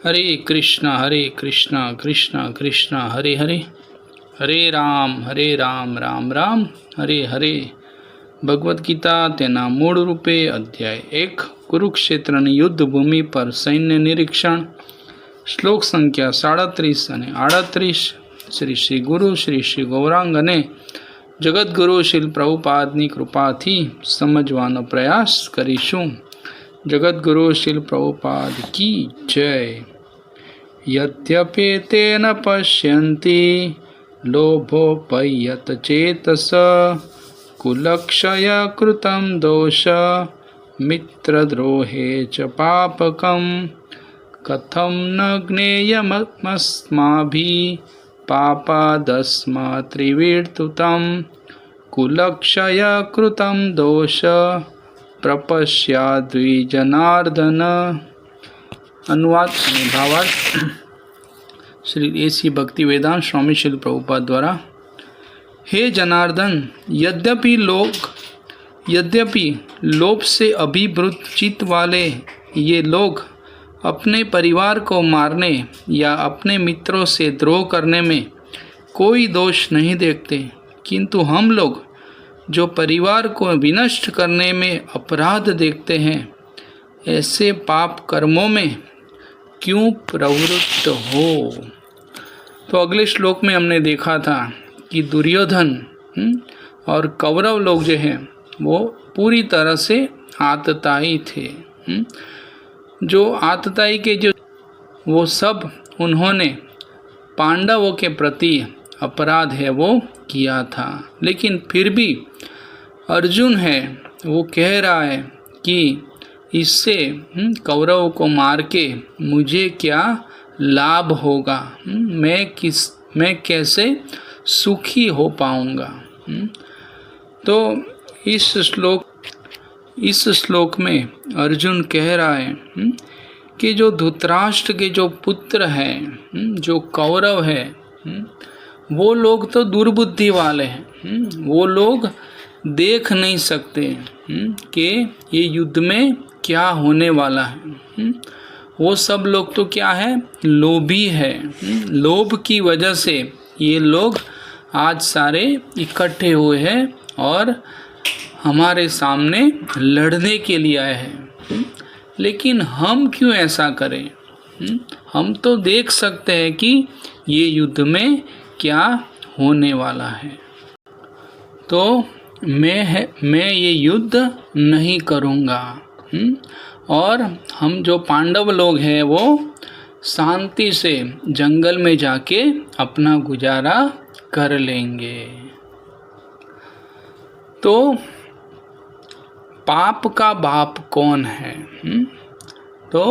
हरे कृष्णा कृष्णा कृष्णा हरे हरे, हरे राम राम राम हरे हरे। ભગવદ્ ગીતા તેના મૂળ રૂપે અધ્યાય 1 કુરુક્ષેત્રની યુદ્ધભૂમિ પર સૈન્ય નિરીક્ષણ, શ્લોક સંખ્યા 37 અને 38। શ્રી ગુરુ શ્રી ગૌરાંગ અને જગદગુરુ શ્રી પ્રભુપાદની કૃપાથી સમજવાનો પ્રયાસ કરીશું। જગદગુરુ શ્રી પ્રભુપાદ કી જય। यद्यपेते न पश्यन्ति लोभोपयत चेतस कुलक्षय कृतं दोष मित्रद्रोहे च पापकं कथं न ज्ञेयमस्माभिः पापादस्मात् त्रिविर्तुतं कुलक्षय कृतं दोष प्रपश्याद्विजनार्दन। अनुवाद અને ભાવાર્થ श्री एसी भक्ति वेदांत स्वामी श्री प्रभुपाद द्वारा। हे जनार्दन, यद्यपि लोभ से अभिभूत चित्त वाले ये लोग अपने परिवार को मारने या अपने मित्रों से द्रोह करने में कोई दोष नहीं देखते, किंतु हम लोग जो परिवार को विनष्ट करने में अपराध देखते हैं, ऐसे पाप कर्मों में क्यों प्रवृत्त हो। तो अगले श्लोक में हमने देखा था कि दुर्योधन और कौरव लोग जो हैं वो पूरी तरह से आतताई थे। जो आतताई के जो वो सब उन्होंने पांडवों के प्रति अपराध है वो किया था, लेकिन फिर भी अर्जुन है वो कह रहा है कि इससे कौरव को मार के मुझे क्या लाभ होगा, मैं कैसे सुखी हो पाऊंगा। तो इस श्लोक में अर्जुन कह रहा है कि जो धृतराष्ट्र के जो पुत्र हैं, जो कौरव है, वो लोग तो दुर्बुद्धि वाले हैं। वो लोग देख नहीं सकते कि ये युद्ध में क्या होने वाला है। वो सब लोग तो क्या है, लोभी है। लोभ की वजह से ये लोग आज सारे इकट्ठे हुए हैं और हमारे सामने लड़ने के लिए आए हैं। लेकिन हम क्यों ऐसा करें? हम तो देख सकते हैं कि ये युद्ध में क्या होने वाला है, तो मैं ये युद्ध नहीं करूँगा। और हम जो पांडव लोग हैं वो शांति से जंगल में जाके अपना गुजारा कर लेंगे। तो पाप का बाप कौन है? तो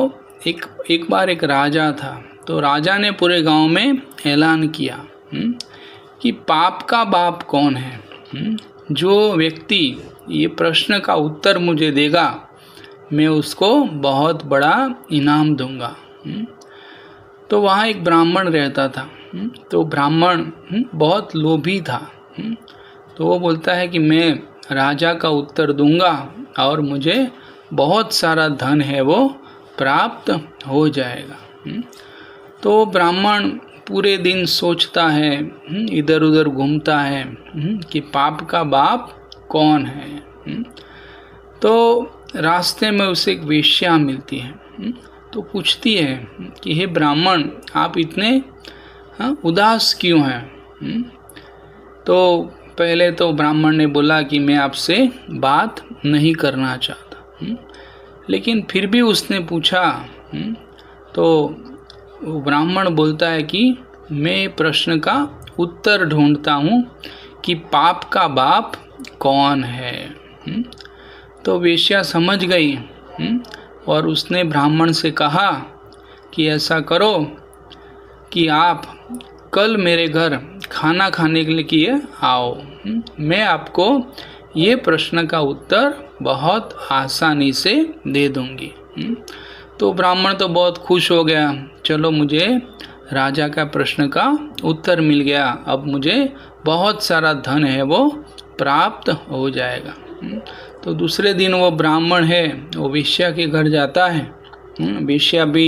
एक बार एक राजा था, तो राजा ने पूरे गांव में ऐलान किया कि पाप का बाप कौन है। जो व्यक्ति ये प्रश्न का उत्तर मुझे देगा मैं उसको बहुत बड़ा इनाम दूंगा। तो वहाँ एक ब्राह्मण रहता था। तो ब्राह्मण बहुत लोभी था। तो वो बोलता है कि मैं राजा का उत्तर दूंगा और मुझे बहुत सारा धन है वो प्राप्त हो जाएगा। तो ब्राह्मण पूरे दिन सोचता है, इधर उधर घूमता है कि पाप का बाप कौन है। तो रास्ते में उसे एक वेश्या मिलती है। तो पूछती है कि हे ब्राह्मण, आप इतने उदास क्यों हैं? तो पहले तो ब्राह्मण ने बोला कि मैं आपसे बात नहीं करना चाहता, लेकिन फिर भी उसने पूछा। तो वो ब्राह्मण बोलता है कि मैं प्रश्न का उत्तर ढूंढता हूँ कि पाप का बाप कौन है। तो वेश्या समझ गई और उसने ब्राह्मण से कहा कि ऐसा करो कि आप कल मेरे घर खाना खाने के लिए आओ, मैं आपको ये प्रश्न का उत्तर बहुत आसानी से दे दूंगी। तो ब्राह्मण तो बहुत खुश हो गया, चलो मुझे राजा का प्रश्न का उत्तर मिल गया, अब मुझे बहुत सारा धन है वो प्राप्त हो जाएगा। तो दूसरे दिन वो ब्राह्मण है वो वेश्या के घर जाता है। वेश्या भी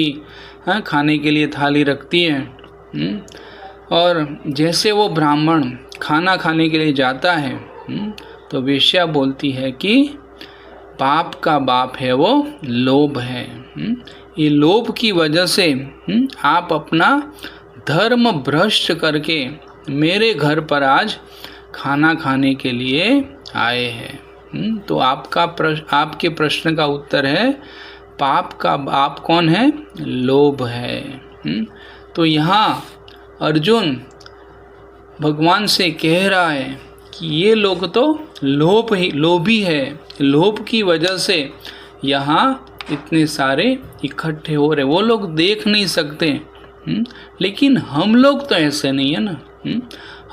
खाने के लिए थाली रखती है। और जैसे वो ब्राह्मण खाना खाने के लिए जाता है तो वेश्या बोलती है कि पाप का बाप है वो लोभ है। ये लोभ की वजह से आप अपना धर्म भ्रष्ट करके मेरे घर पर आज खाना खाने के लिए आए हैं। तो आपके प्रश्न का उत्तर है पाप का बाप कौन है? लोभ है। तो यहाँ अर्जुन भगवान से कह रहा है कि ये लोग तो लोभी है, लोभ की वजह से यहाँ इतने सारे इकट्ठे हो रहे। वो लोग देख नहीं सकते, लेकिन हम लोग तो ऐसे नहीं है ना।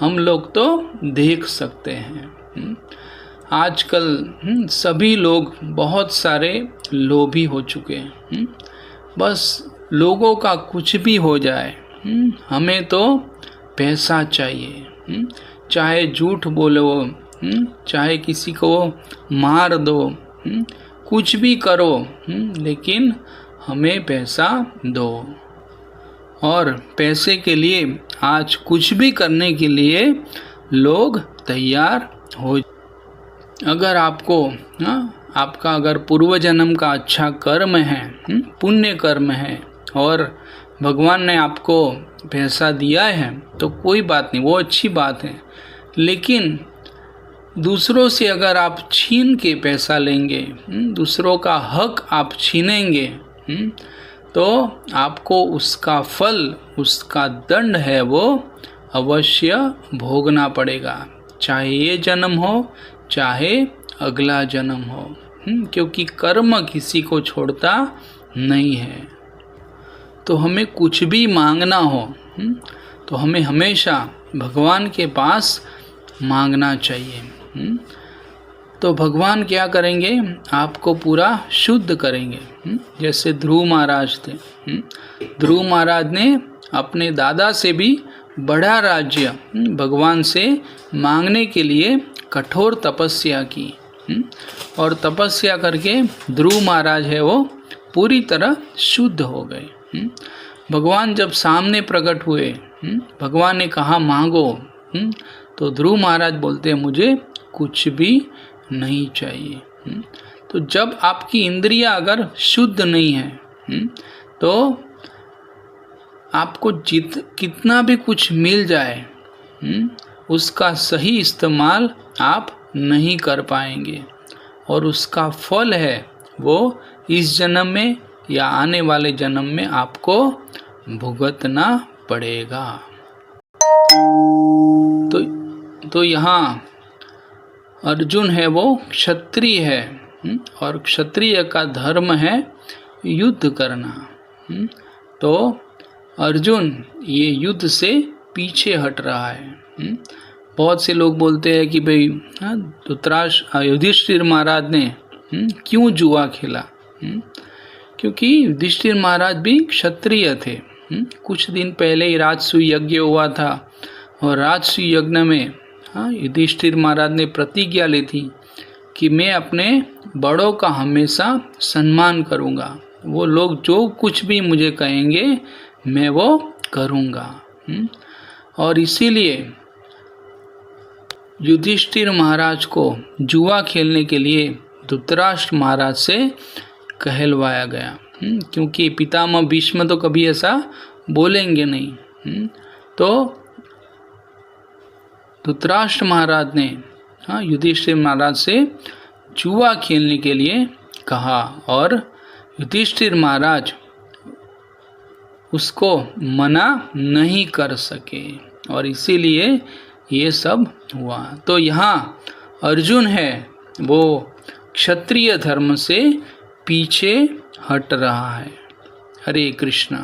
हम लोग तो देख सकते हैं। आजकल सभी लोग बहुत सारे लोभी हो चुके हैं। बस लोगों का कुछ भी हो जाए, हमें तो पैसा चाहिए। चाहे झूठ बोलो, चाहे किसी को मार दो, कुछ भी करो, लेकिन हमें पैसा दो। और पैसे के लिए आज कुछ भी करने के लिए लोग तैयार हो। अगर आपका अगर पूर्व जन्म का अच्छा कर्म है, पुण्य कर्म है, और भगवान ने आपको पैसा दिया है तो कोई बात नहीं, वो अच्छी बात है। लेकिन दूसरों से अगर आप छीन के पैसा लेंगे, दूसरों का हक आप छीनेंगे, तो आपको उसका फल, उसका दंड है वो अवश्य भोगना पड़ेगा, चाहे ये जन्म हो चाहे अगला जन्म हो। क्योंकि कर्म किसी को छोड़ता नहीं है। तो हमें कुछ भी मांगना हो तो हमें हमेशा भगवान के पास मांगना चाहिए। तो भगवान क्या करेंगे? आपको पूरा शुद्ध करेंगे। जैसे ध्रुव महाराज थे, ध्रुव महाराज ने अपने दादा से भी बड़ा राज्य भगवान से मांगने के लिए कठोर तपस्या की, और तपस्या करके ध्रुव महाराज है वो पूरी तरह शुद्ध हो गए। भगवान जब सामने प्रकट हुए, भगवान ने कहा मांगो, तो ध्रुव महाराज बोलते हैं मुझे कुछ भी नहीं चाहिए। तो जब आपकी इंद्रियां अगर शुद्ध नहीं है तो आपको कितना भी कुछ मिल जाए, उसका सही इस्तेमाल आप नहीं कर पाएंगे, और उसका फल है वो इस जन्म में या आने वाले जन्म में आपको भुगतना पड़ेगा। तो यहाँ अर्जुन है वो क्षत्रिय है, और क्षत्रिय का धर्म है युद्ध करना। तो अर्जुन ये युद्ध से पीछे हट रहा है। बहुत से लोग बोलते हैं कि भाई युधिष्ठिर महाराज ने क्यों जुआ खेला? क्योंकि युधिष्ठिर महाराज भी क्षत्रिय थे। कुछ दिन पहले ही राजसूय यज्ञ हुआ था, और राजसूय यज्ञ में युधिष्ठिर महाराज ने प्रतिज्ञा ली थी कि मैं अपने बड़ों का हमेशा सम्मान करूंगा, वो लोग जो कुछ भी मुझे कहेंगे मैं वो करूंगा। और इसीलिए युधिष्ठिर महाराज को जुआ खेलने के लिए धृतराष्ट्र महाराज से कहलवाया गया, क्योंकि पितामह भीष्म तो कभी ऐसा बोलेंगे नहीं। तो धृतराष्ट्र महाराज ने युधिष्ठिर महाराज से जुआ खेलने के लिए कहा, और युधिष्ठिर महाराज उसको मना नहीं कर सके, और इसीलिए ये सब हुआ। तो यहाँ अर्जुन है वो क्षत्रिय धर्म से पीछे हट रहा है। हरे कृष्णा।